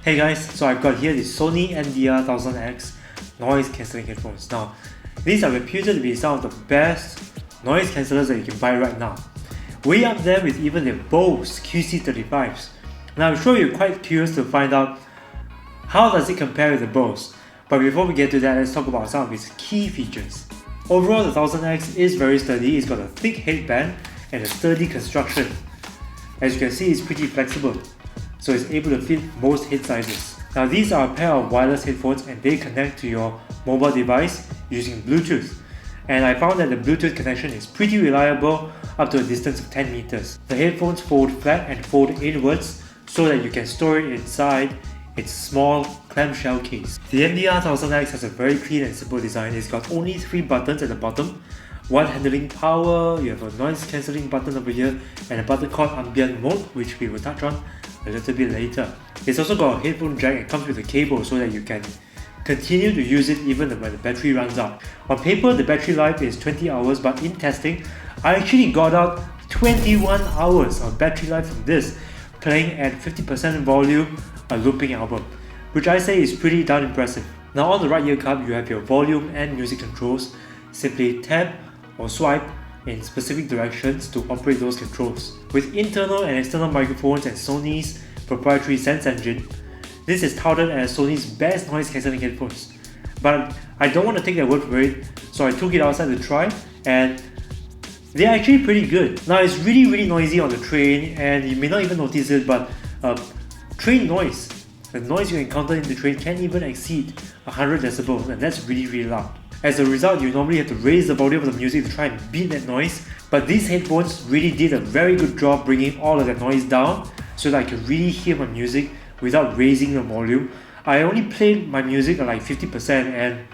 Hey guys, so I've got here the Sony MDR 1000X noise cancelling headphones. Now, these are reputed to be some of the best noise cancellers that you can buy right now. Way up there with even the BOSE QC35s. Now I'm sure you're quite curious to find out how does it compare with the BOSE. But before we get to that, let's talk about some of its key features. Overall, the 1000X is very sturdy. It's got a thick headband and a sturdy construction. As you can see, it's pretty flexible, so it's able to fit most head sizes. Now these are a pair of wireless headphones and they connect to your mobile device using Bluetooth. And I found that the Bluetooth connection is pretty reliable up to a distance of 10 meters. The headphones fold flat and fold inwards so that you can store it inside its small clamshell case. The MDR 1000X has a very clean and simple design. It's got only 3 buttons at the bottom. One handling power, you have a noise cancelling button over here, and a button called ambient mode, which we will touch on a little bit later. It's also got a headphone jack and comes with a cable so that you can continue to use it even when the battery runs out. On paper, the battery life is 20 hours, but in testing, I actually got out 21 hours of battery life from this, playing at 50% volume a looping album, which I say is pretty darn impressive. Now on the right ear cup, you have your volume and music controls. Simply tap or swipe in specific directions to operate those controls. With internal and external microphones and Sony's proprietary Sense engine, this is touted as Sony's best noise cancelling headphones. But I don't want to take their word for it, so I took it outside to try, and they're actually pretty good. Now it's really noisy on the train, and you may not even notice it, but train noise, the noise you encounter in the train can even exceed 100 decibels, and that's really loud. As a result, you normally have to raise the volume of the music to try and beat that noise, but these headphones really did a very good job bringing all of that noise down so that I could really hear my music without raising the volume. I only played my music at like 50%, and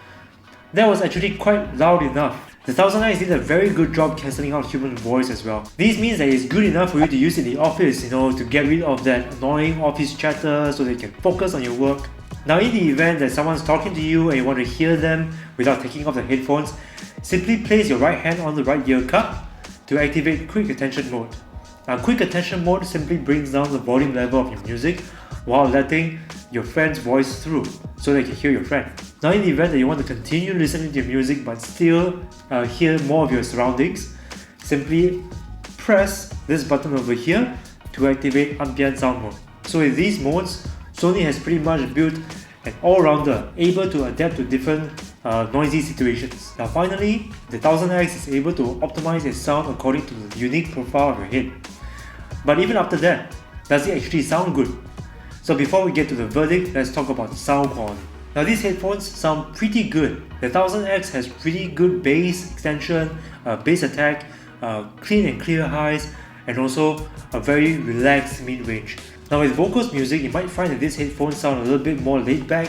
that was actually quite loud enough. The 1000X did a very good job cancelling out human voice as well. This means that it's good enough for you to use in the office, to get rid of that annoying office chatter so that you can focus on your work. Now in the event that someone's talking to you and you want to hear them without taking off the headphones, simply place your right hand on the right ear cup to activate quick attention mode. Now quick attention mode simply brings down the volume level of your music while letting your friend's voice through so they can hear your friend. Now in the event that you want to continue listening to your music but still hear more of your surroundings, simply press this button over here to activate ambient sound mode. So in these modes, Sony has pretty much built an all-rounder able to adapt to different noisy situations. Now finally, the 1000X is able to optimize its sound according to the unique profile of your head. But even after that, does it actually sound good? So before we get to the verdict, let's talk about the sound quality. Now these headphones sound pretty good. The 1000X has pretty good bass extension, bass attack, clean and clear highs, and also a very relaxed mid-range. Now with vocals music, you might find that these headphones sound a little bit more laid back,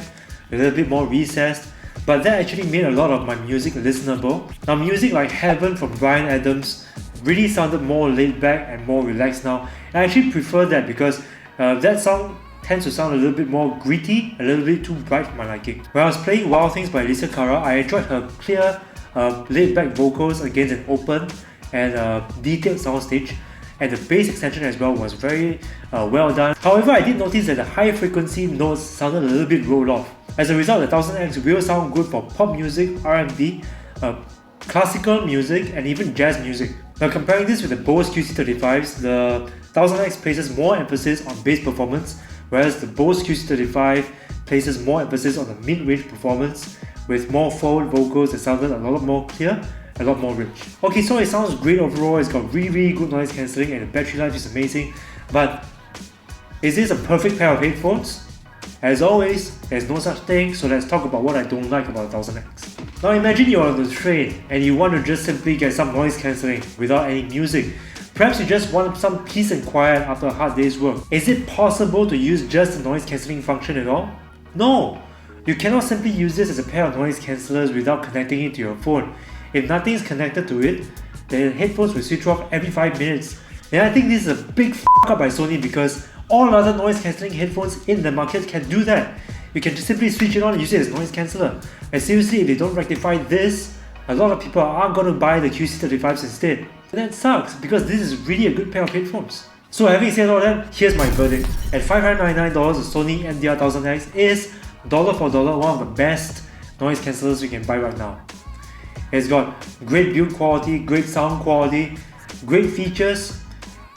a little bit more recessed, but that actually made a lot of my music listenable. Now music like Heaven from Bryan Adams really sounded more laid back and more relaxed now. And I actually prefer that because that sound tends to sound a little bit more gritty, a little bit too bright for my liking. When I was playing Wild Things by Lisa Cara, I enjoyed her clear, laid back vocals against an open and detailed soundstage. And the bass extension as well was very well done. However, I did notice that the high frequency notes sounded a little bit rolled off. As a result, the 1000X will sound good for pop music, R&B, classical music, and even jazz music. Now comparing this with the BOSE QC35s, the 1000X places more emphasis on bass performance, whereas the BOSE QC35 places more emphasis on the mid-range performance with more forward vocals that sounded a lot more clear, a lot more rich. Okay, so it sounds great overall, it's got really good noise cancelling and the battery life is amazing, but is this a perfect pair of headphones? As always, there's no such thing, so let's talk about what I don't like about the 1000X. Now imagine you're on the train and you want to just simply get some noise cancelling without any music. Perhaps you just want some peace and quiet after a hard day's work. Is it possible to use just the noise cancelling function at all? No! You cannot simply use this as a pair of noise cancellers without connecting it to your phone. If nothing is connected to it, the headphones will switch off every 5 minutes. And I think this is a big f*** up by Sony because all other noise cancelling headphones in the market can do that. You can just simply switch it on and use it as noise canceller. And seriously, if they don't rectify this, a lot of people are going to buy the QC35s instead. And that sucks because this is really a good pair of headphones. So having said all that, here's my verdict. At $599, the Sony MDR 1000X is dollar for dollar one of the best noise cancellers you can buy right now. It's got great build quality, great sound quality, great features,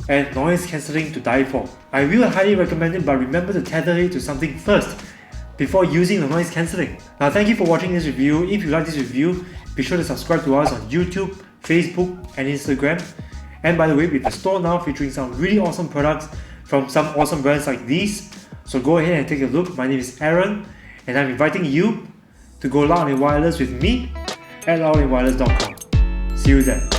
and noise cancelling to die for. I will highly recommend it, but remember to tether it to something first before using the noise cancelling. Now thank you for watching this review. If you like this review, be sure to subscribe to us on YouTube, Facebook and Instagram. And by the way, we have a store now featuring some really awesome products from some awesome brands like these. So go ahead and take a look. My name is Aaron and I'm inviting you to go loud and wireless with me at loudandwireless.com. See you there.